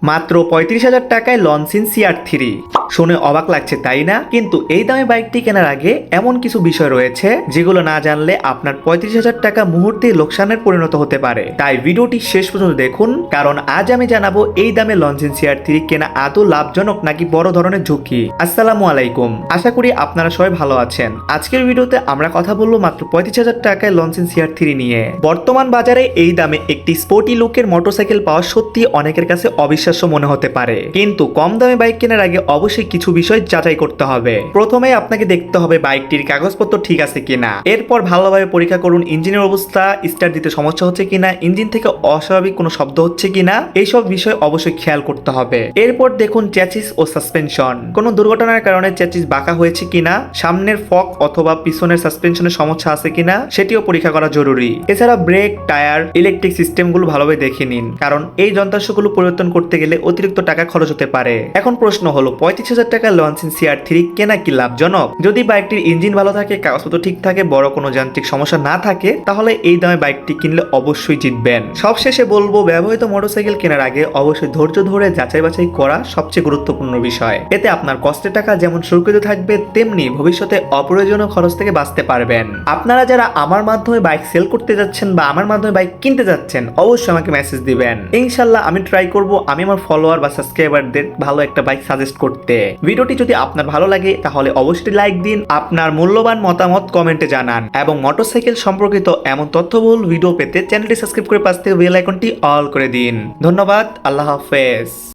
মাত্র ৩৫,০০০ টাকায় লঞ্চিন CR3। শুনে অবাক লাগছে তাই না? কিন্তু এই দামে বাইকটি কেনার আগে এমন কিছু বিষয় রয়েছে যেগুলো না জানলে আপনার ৩৫,০০০ টাকা মুহূর্তে লোকসানের পরিণত হতে পারে। তাই ভিডিওটি শেষ পর্যন্ত দেখুন, কারণ আজ আমি জানাবো এই দামে লঞ্চিন CR3 কেনা আদৌ লাভজনক নাকি বড় ধরনের ঝুঁকি। আসসালামু আলাইকুম, আশা করি আপনারা সবাই ভালো আছেন। আজকের ভিডিওতে আমরা কথা বলবো মাত্র ৩৫,০০০ টাকায় লঞ্চিন CR3 নিয়ে। বর্তমান বাজারে এই দামে একটি স্পোর্টি লুকের মোটরসাইকেল পাওয়া সত্যি অনেকের কাছে অবিশ্বাস্য মনে হতে পারে, কিন্তু কম দামে বাইক কেনার আগে অবশ্যই কিছু বিষয় যাচাই করতে হবে। প্রথমে আপনাকে দেখতে হবে বাইকটির কাগজপত্র ঠিক আছে কিনা। এরপর ভালোভাবে পরীক্ষা করুন ইঞ্জিনের অবস্থা, স্টার্ট দিতে সমস্যা হচ্ছে কিনা, ইঞ্জিন থেকে অস্বাভাবিক কোনো শব্দ হচ্ছে কিনা, এইসব বিষয় অবশ্যই খেয়াল করতে হবে। এরপর দেখুন চ্যাসিস ও সাসপেনশন, কোনো দুর্ঘটনার কারণে চ্যাসিস বাঁকা হয়েছে কিনা, সামনের ফক অথবা পিছনের সাসপেনশনের সমস্যা আছে কিনা সেটিও পরীক্ষা করা জরুরি। এছাড়া ব্রেক, টায়ার, ইলেকট্রিক সিস্টেমগুলো ভালোভাবে দেখে নিন, কারণ এই যন্ত্রাংশগুলো পরিবর্তন করতে গেলে অতিরিক্ত টাকা খরচ হতে পারে। এখন প্রশ্ন হলো ৩৫,০০০ টাকা লঞ্চিন CR3 কেনা কি লাভজনক? যদি বাইকটির ইঞ্জিন ভালো থাকে, কাগজপত্র ঠিক থাকে, বড় কোনো যান্ত্রিক সমস্যা না থাকে, তাহলে এই দামে বাইকটি কিনলে অবশ্যই জিতবেন। সবশেষে বলবো, ব্যবহৃত মোটরসাইকেল কেনার আগে অবশ্যই ধৈর্য ধরে যাচাই বাছাই করা সবচেয়ে গুরুত্বপূর্ণ বিষয়। এতে আপনার কষ্টের টাকা যেমন সুরক্ষিত থাকবে, তেমনি ভবিষ্যতে অপ্রয়োজনীয় খরচ থেকে বাঁচতে পারবেন। আপনারা যারা আমার মাধ্যমে বাইক সেল করতে যাচ্ছেন বা আমার মাধ্যমে বাইক কিনতে যাচ্ছেন, অবশ্যই আমাকে মেসেজ দিবেন। ইনশাল্লাহ আমি ট্রাই করব আমি আমার ফলোয়ার বা সাবস্ক্রাইবারদের ভালো একটা বাইক সাজেস্ট করতে। ভিডিওটি যদি আপনার ভালো লাগে তাহলে অবশ্যই লাইক দিন, আপনার মূল্যবান মতামত কমেন্টে জানান, এবং মোটরসাইকেল সম্পর্কিত এমন তথ্যবহুল ভিডিও পেতে চ্যানেলটি সাবস্ক্রাইব করে পাশ থেকে বেল আইকনটি অল করে দিন। ধন্যবাদ, আল্লাহ হাফেজ।